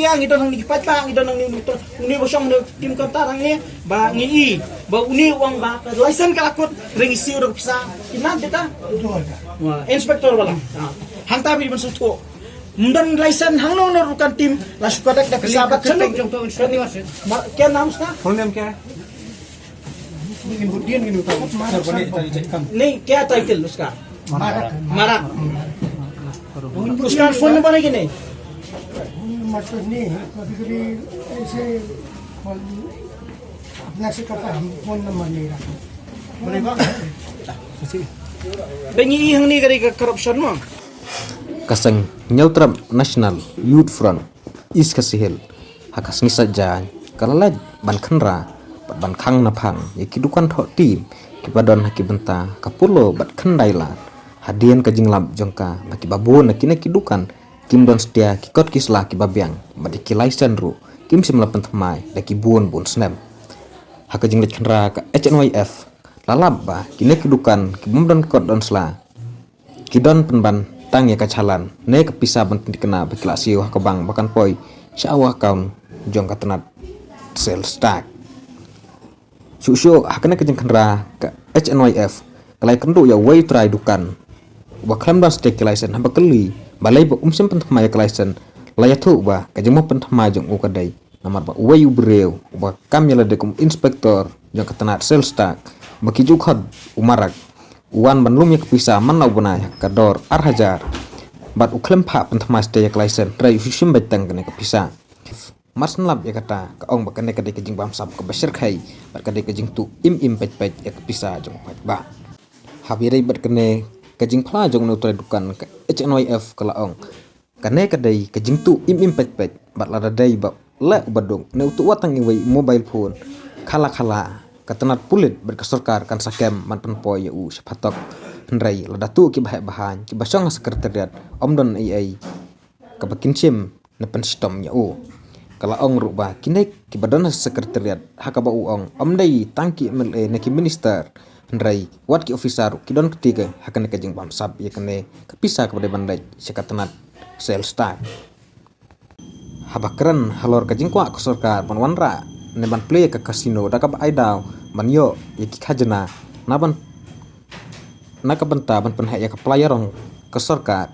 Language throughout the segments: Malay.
iya ngito nang nikipatang ngito nang motor uni bosong tim kontarang ni ba ngi ba uni uang ba license kalakut ring isi udah bisa kinan kita wah inspektor bala hang tabi man suto mundan license hang no rukan tim la sukadak da pesabat sendok jong to inspektor kya naam ska full name क्या है नहीं क्या टाइटल उसका मारा उसका phone number है कि नहीं मतलब नहीं कभी कभी ऐसे अपना से करता हम फोन नंबर नहीं रखते bengi hang ni kari corruption mo Kasang Neutral National Youth Front is kasihil hakas ngisajan kalalaj ban khanra ban khang naphang yakidukan tho tim kibadon hakibenta kapulo bat khandailan hadian kajinglap jongka baki babon nakina kidukan kim don setia kikot kisla kibabyang badi kilaisan ru kim simlapan thamai daki buon bon snap hakajinglet khanra ka HNYF lalaba kine kidukan kibum don kot don sla kidon penban tang ya kacalan ne kepisa ban dikena bakila siu hakabang bakan poi syawah kaun jongka tenat sel stack Susyo hakana kajing khanra ka HNYF kalai kendu ya way try dukan wa klam dan stake license hamba keli balai ba umsim penthamaya license layathu ba kajing mo penthamaya jong ukadai namar ba way ubreu ba kam yala de kum inspektor jong katanat sales stack baki jukhad umarak uan banlum ya kepisa manau banaya kador arhajar bat uklam pha penthamaya stake license rai husim baitang kene kepisa Mas nlap ya kata kaong bakane kadai kajing bamsap ke basir khai bat kadai kajing tu im pet ya kepisa jong pat ba habirai bat kene kajing phla jong no trai dukan ke HNYF kalaong kane kadai kajing tu im pet bat lada dai ba la ubadong ne utu watang iwai mobile phone khala katanat pulit bat ke sarkar kan sakem man penpo ya u sepatok hendrai lada tu ki bahan ki basong sekretariat omdon ai ke bakin sim ne penstom ya u kala ong ruba kine ki badan sekretariat hakaba uong omdai tangki MLA neki minister hendrai wat ki officer ki don ketiga hakane kajing bamsab ya kene kepisa kepada bandai sekatanat sel stack habakran halor kajing kwa ke sarkar panwanra ne ban play ke kasino dakab aidau banyo ya ki khajana naban nakabenta ban penha ya ke playerong ke sarkar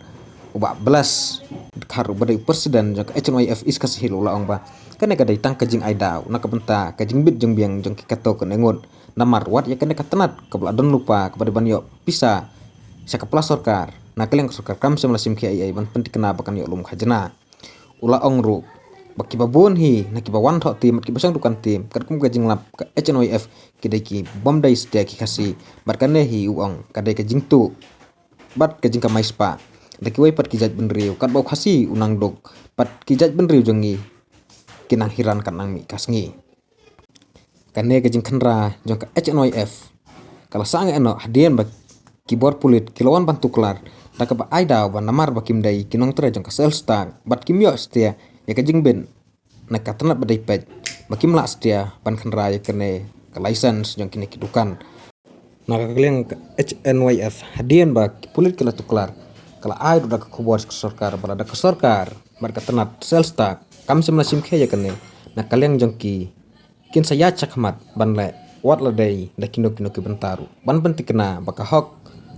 uba belas karu badai presiden jang HNYF is kasih ula ong ba kene kadai tang kajing aidau nakabenta kajing bit jeng biang jeng kikato kenengon namar wat ya kene katanat kabla don lupa kepada banyo pisa sakapla sarkar nakeleng sarkar kam semlasim ki ai ban penting kena bakan yo lum khajana ula ong ru baki babon hi nakibawan tho tim ki basang dukan tim kadkum kajing lap ke HNYF kidai ki bomdai stia ki kasi barkane hi uong kadai kajing tu bat kajing kamai spa daki way pat kijat benriu kat bau khasi unang dok pat kijat benriu jongi kinang hiran kan nang mi kasngi kane kajing khanra jong ka HNYF kala sang eno hadian ba keyboard pulit kilowan pantuklar daka ba aida ba namar ba kimdai kinong tre jong ka sales tag bat kimyo stia ya kajing ben nakatanat badai pet ba kimla stia pan khanra ya kene ka license jong kini kidukan nakakleng HNYF hadian ba pulit kala tuklar kala ai udah ke kubuas ke sarkar berada ke sarkar mereka tenat sales tag kami semlasim kaya kene nak kalian jengki kin saya cakmat ban le wat ladai da kino ki bentaru ban penting kena baka hok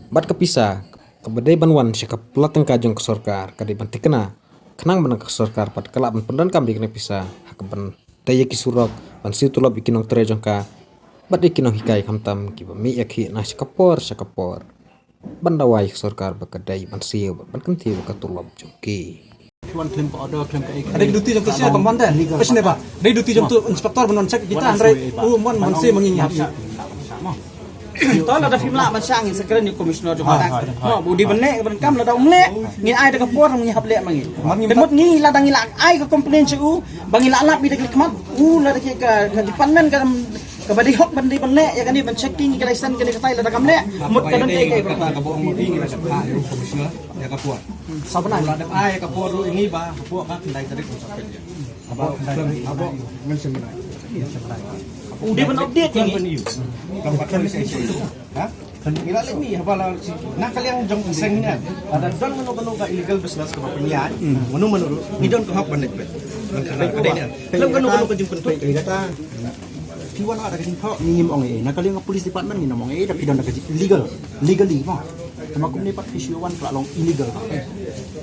bat kepisa kebedai ban wan syaka pelateng kajong ke sarkar kadai penting kena kenang ban ke sarkar pat kala ban pendan kami kena pisa hak ban daya ki surok ban situlop ikinong tere jongka bat ikinong hikai kamtam ki bami yakhi na syakapor bandawai sarkar bakadai mansiu bankenti bakatulab joki Tuan claim ke order claim ke ada duty jam tu siapa pembantu pasal apa ada duty jam tu inspektor benon cek kita andre mon mansi mengingat Tol ada film lah mansang in sekeren ni komisioner juga tak. Budi benek benkam la dong lek ngin ai da kapor ngi hap lek mangi. Demot ngi la dang ila ai ka komplain cu bangi la lap bi da kemat la da ke ka department ka badi hok bandi benek ya kan ni ban checking ka license ka tai la da kam lek mut ka don ke ka bo mo ngi la sa komisioner ya kapor. Sabana la da ai kapor lu ngi ba kapor ka kendai tadi ko sampai dia. Abo ngan sebenarnya. Udah ben update ni. Ha? kan ilalim ni habala si nakaliang jong iseng ni ada don mano ka illegal business ka papinyan mano idon ko hak banit bet kadai ni film kanu ka jong kuntu kata Tiwan ada kasi po ni mong nakaliang nga police department ni mong tapi don ka legally mo sama kum ni pat issue 1 long illegal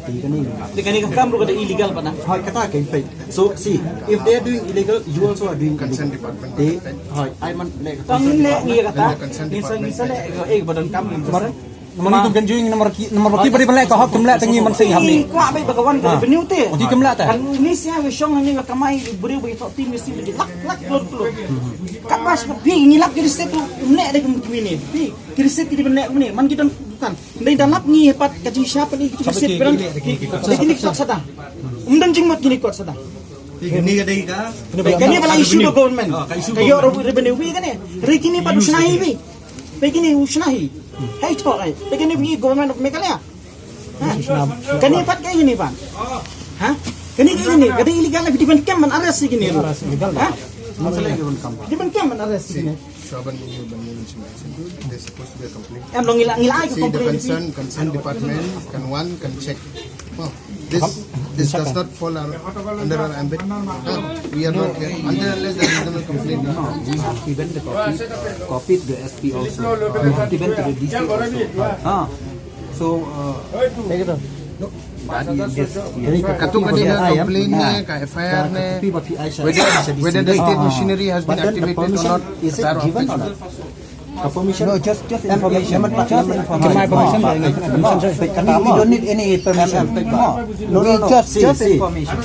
Di kani ka kamro kada illegal pa na. Hoy kata kay fake. So see, if they are doing illegal, you also are doing consent department. They, hoy, I man like. Tang le ngi kata. Minsan le badan kam minsan. Mani tu ganjuing nomor baki bari balai ka hak kumla tangi man sing hamni. Ko abay bagawan ka revenue te. Oti kumla ta. Kan ni siya wisong ni kamay buri buri to team ni sila lak lor. Kapas pi ni lak kiri set tu ne ada kemini. Pi kiri set di ne ni man kita bukan. Ndai dalap ni hepat kaji siapa ni kiri set beran. Kini kot sada. Jing mat kini kot sada. Ini kadai ka. Kani bala issue do government. Kayo revenue wi kan rekini padu snahi wi. Begini usnahi. Hai to ai. Begini pergi government of Meghalaya. Kani pat kayak gini, Pak. Hah? Kani kayak gini, kada illegal di ban camp man arrest gini. Hah? Masalah yang kam. Di ban camp man arrest gini. Shaban they're supposed to be a complaint. Em lo ngila ai ko See the complain. concern department can check. Oh, this does not fall under our ambit. We are not here until unless there is no complaint. We have given the copy to the SP also. We have given to the DC also. So, Katu kanina complaint ne, ka FIR ne, whether the state machinery has been activated or not. Is it given or not? Permission? No, just information. Just information. We don't need any permission. No, just information.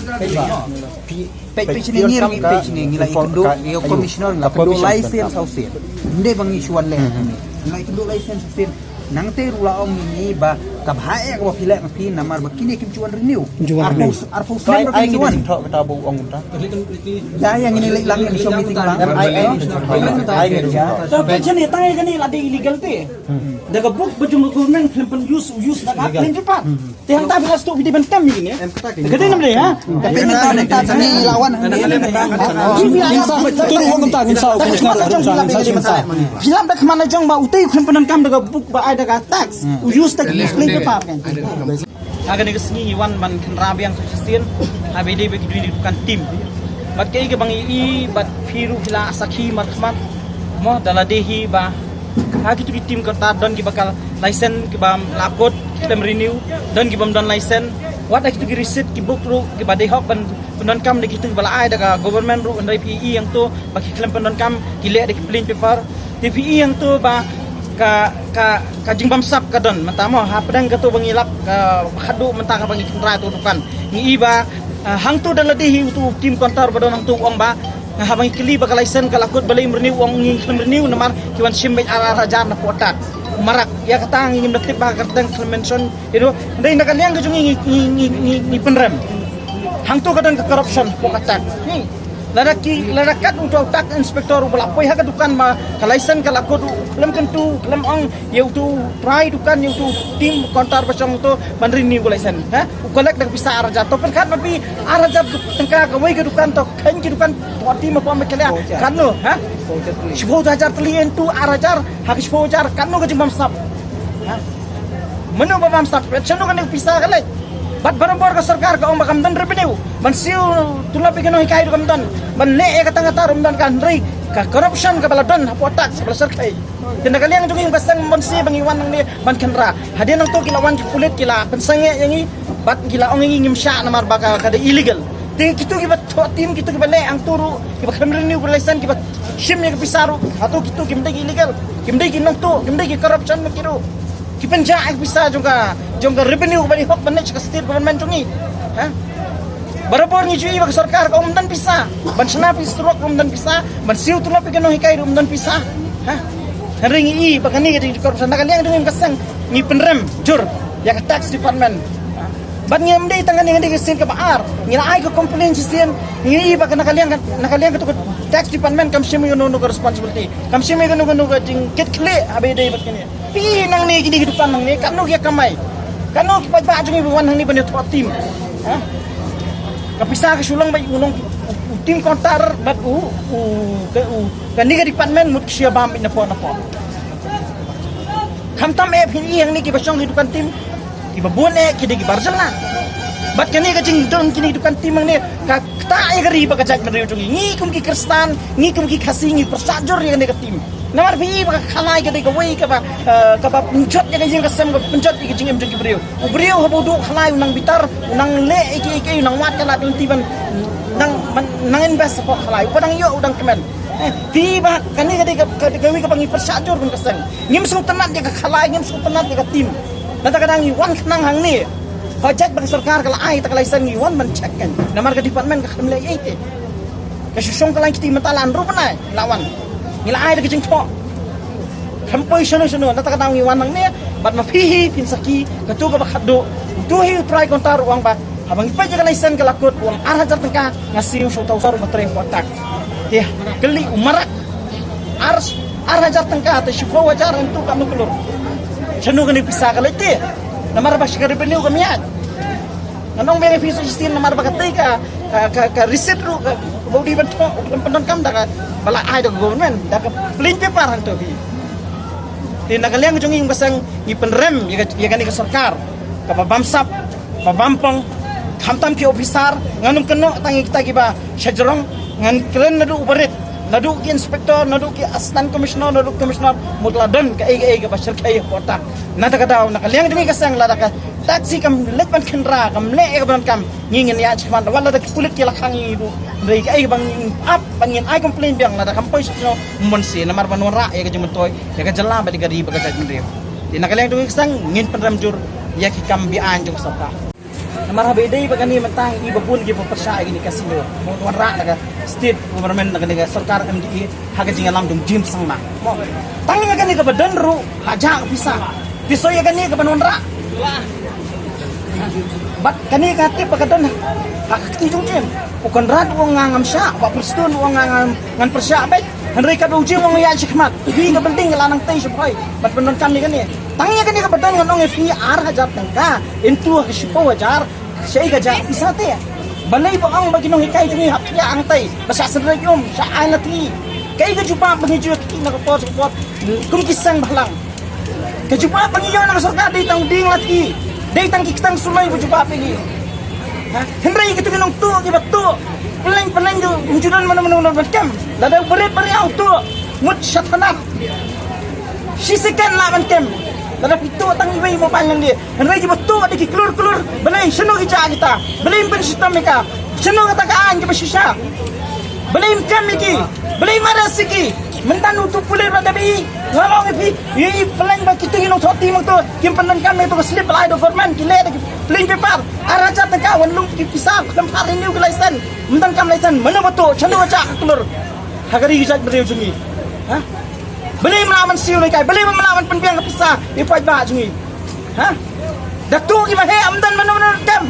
Page ni ngiring page ni ngilai kondo iyo commissioner ngila kondo license hausin. Hindi bang isuan leh ni. Ngilai kondo license hausin. Nang te rula ong ni ba kabhae ka pila pi namar ba kini kim chuan renew. Arpus sem ba chuan. Kita bu ong ta. Ya yang ini lang yang show meeting lang. So pension ni tangai kani lade illegal te. Daga book bajung government film use na ka claim cepat. Tiang ta bila stok di ban kam ni. Gede nam le ha. Tapi nanti kami lawan. Turun hukum tak insya Film dak mana jong ba utai film penan kam daga book ba ai daga tax. Use tak claim cepat kan. Agan ni kesini wan man kan rabiang suggestion. Abide bagi duit bukan tim. Bat kay ke bang i bat firu hila sakhi marhamat mo daladehi ba ha kitu tim kata don ki bakal license ki bam lakot kita renew don ki bam don license wat kitu ki receipt ki book ru ki badai hok ban pendon kam de kitu bala ai daga government ru andai PE yang tu bagi klaim pendon kam ki le de plain paper TPE yang tu ba ka jing bam sap ka don matamo ha pedang ka tu bangilap ka hadu mentang ka bangi kendra tu kan ni ba hang tu daladehi tu tim kontar badon hang tu ong ba habang ikli bakal license kalakut balai renew wong ngin renew namar kiwan simbay arajar na potat marak ya katang ngin dektip ba katang mention itu ndai nakaliang ka jung ni penrem hang tu kadang ke corruption pokatak ni larakat untuk tak inspektor belapoi ha dukan ma ka license kalakut lem kentu lem ong yau tu try dukan yau tu tim kontar basang tu ban renew license ha kolek dak bisa arajar to perkat tapi arajar tengka ka wei ka dukan to kan ki dukan poti ma pom kelya kan no ha 10,000 triliun tu arajar hak 10,000 kan no ka jimbam sap ha menu bam sap chanu kan bisa ka lek bat barang ka sarkar ka ong bakam dan revenue man siu tulapi ka no hikai dukam dan man le ka tanga tarum dan kan rei ka corruption ka baladon hapo tax bala sarkai tinagaliang junging basang monsi bangiwan nang ni ban kenra hadian nang to kilawan ki kulit kila pensange yangi bat gila ong ngim sya namar baka kada illegal ting kitu ki bat tim kitu ki bale ang turu ki bakam renew license ki bat shim ni pisaru atau kitu ki mdagi illegal ki mdagi nang to ki mdagi corruption makiru ki penjaak bisa juga revenue bali hok banai ka state government jungi ha barabor ni jui bak sarkar ka umdan bisa ban snapi strok umdan bisa ban siu tulapi ka no hikai umdan bisa ha ringi i bakani di corruption nakaliang dungin kasang ni penrem jur ya ka tax department ban ngem dei tangan ngem dei sen ka baar ngira ai ko complain sisen ngi ba ka nakaliang ka to tax department kam shimi no responsibility kam shimi no jing ket kle abe dei bakani pi nang ni gini hidupan nang ni kanu kia kamai kanu ki ba jungi buwan nang ni ban to tim ha kapisa ka sulang ba unong tim kontar bat kan ni ka department mut siya ba na po Kamtam PNI yang ni kibasong hidupan tim kibabun kidi kibarjalan. Bat kani kajing don kini hidupan tim ni ka ta gari ba kajak na riyo ngi kum ki kristan ngi kum ki khasi ngi persajur yang ni ka tim. Namar PNI ba khalai ka de ka wei ka ba penjot yang jing kasam ka penjot ki jing em jing brio. Brio habo do khalai unang bitar unang le iki unang wat ka la tiban nang invest ko khalai padang yo udang kemen. Tiba kani gawi ka pangi persajur kun kasang ngim sung tenat dia ka khalai ngim sung tenat dia ka tim nata kadang iwan nang hang ni hajat bang sarkar kala ai ta kala isan iwan man check kan namar ka department ka khamle yete ka susung kala kiti matalan ru panai lawan ngila ai da jing tho kampoi sono nata kadang iwan nang ni bat ma pihi pinsaki ka tu ka bakado tu hi try kontar uang ba abang ipa kala isan kala kot uang arhajar tengka ngasiu so tau saru matre kotak ya geli umarak arhajar tengka te syufa wajar entu kamu kelur chanu kani pisah kala te namar ba shikari peniu kamiat nanong beneficio sistem namar ba katai ka riset ru ka bodi ban tho pendon kam da bala ai da government da ka plain paper han to bi ti nagaliang jong ing basang ni penrem ya kani ka sarkar ka babamsap babampong hamtam ki officer nganum keno tangi kita kiba syajrong ngan keren nadu ubarit nadu ki inspektor nadu ki asistan komisioner nadu komisioner mutladan ka ai ka basar kai kota nata ka daw nakaliang demi kasang lada ka taxi kam letban khendra kam le ka ban kam ngingen ya chman wala da kulit ki lakhang ibu rei ka ai bang up bangin ai complain biang lada kam pois no monsi namar banora ya ka jumentoy ya ka jalla ba digari ba ka jajundre di nakaliang demi kasang ngin penramjur ya ki kam bi anjung sapa namar habedai bagani mentang iba pun gi pepersa gini kasino mo warra daga state government daga sarkar MDI haga jinga lam dum jim sangma mo tangi gani ka badan ru haja bisa pisoy gani ka banonra bat kani ka tip pagdon hakti jung jim ukon rat wong ngam sya wa prestun wong ngan persya bet henry ka uji wong ya sikmat bi ka penting lanang tai supai bat benon kami gani tangi gani ka badan nganong FR hajar tangka intu hasipo wajar siya gaja isate balay ba ang baginong hikay jumi hapya ang tay basa sa rayom sa anati kay gajupa pangijo ki nakapot kung kisang balang gajupa pangijo na sarkar ditang ding lati ditang kitang sulay gajupa pigi ha henry gitu ginong tu gibat tu peleng do unjudan mana kam lada berit ang tu mut syatana sisikan laban kam lada pito tang iway mo palang dia henry gibat tu di klur balay sino kita balay pensita meka sino kata kaan ke basisya balay kamiki balay marasiki mentanu tu pulih pada bi ngalong ipi i peleng ba kita ginong thoti mang to kim pandan kami to slip balay do government kile de plain paper araja ta kawan lung ki pisah tempat renew ke license mentan kam license mana betul sino aja klur hagari gijak beriu jungi ha balay melawan siu ni kai balay melawan penbiang ke pisah ipai ba jungi ha datu ki mahe amdan mana kam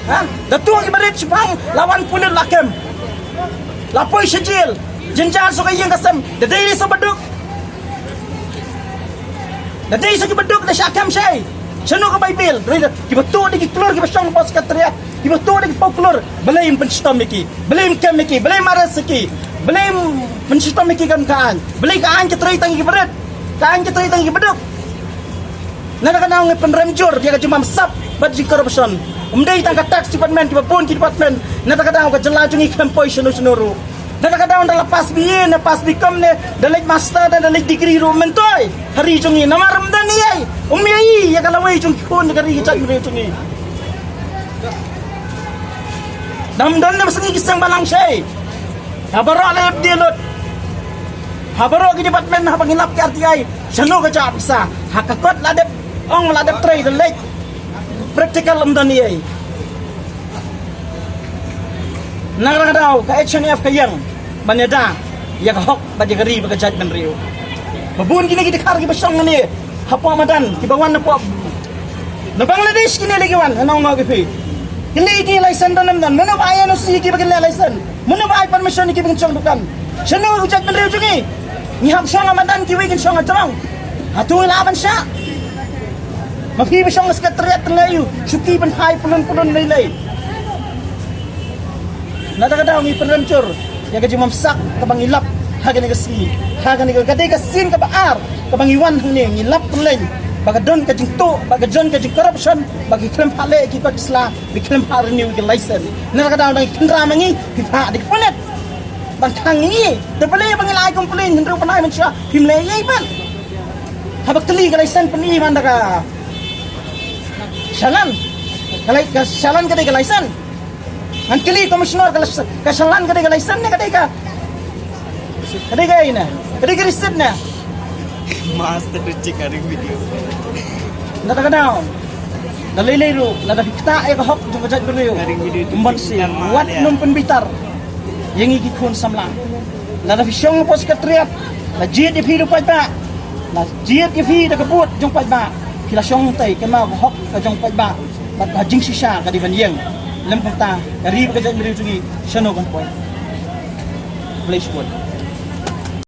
ha datu ki barit sipang lawan pulir lakem lapoi sejil jenjang so kayang kasam dadai so beduk dadai so beduk da syakam syai seno ka bible ki betul di klur ki basong pos katria ki betul di folklor balay penstom iki balay kam iki balay marasiki balay penstom iki kan balay kaan ki trai tangi barit kaan ki trai tangi beduk nakakanaw ng penremjur dia cuma sap bagi korupsi umday tangka tax department ki babon ki department nakakanaw ka jalajungi kampoi sunuru nakakanaw na pas biye na pas bikom ne dalig master dan dalig degree ro mentoy hari jungi namaramdan ni ay umiyai ya kalaway jung kun gari ki chayure jungi damdan na masangi kisang balang shay habaro ala abdilot habaro ki department na pangilap ki RTI sano ka ja bisa hakakot ladep ong ladep tray the lake practical amdan ni ay nakakadaw ka HNF kayang banyada ya hok badi gari baga judgment rio babun gini kita kar ki basong ni hapo madan ki bawan na po na Bangladesh kini ligiwan anong mga gipi kini ki license dan namdan mano ba ayan si ki bagil license mano ba ay permission ni ki bing chong dukan sino judgment rio jungi ni hap song madan ki wigin song atong atu laban siya mafi song sekretariat tengayu suki ban hai pulun nilai nakakadaw ng ipanrancur ya gaji mamsak kabang ilap hagan ni kadai ka sin ka baar ka bangiwan hang ni lap leng bagadon ka jingto bagajon ka jing corruption bagi klem hale ki ko isla bi klem hale ni wi license na ka daw dang kendra mangi ki pha dik ponet bang thang ni te pale bangilai komplain hendro panai man sia him le yai ban habak teli ka license pani man ka salan kalai ka salan kadai ka license an kili komisioner ka salan kadai ka license ne kadai ka ina kadai ka riset na Master check karing video. nada kadao dalilay ro nada kita ay kahok jung kajat beliau umban si wat num penbitar yang ikikun samlang nada fisyong pos katriat na jid ifi ro pa na jid ifi da kabut jung pa kila syong tay kema hok ka jung pa bat hajing sisa ka di banyeng lem kanta kari ka jat beliau tungi syano kan point place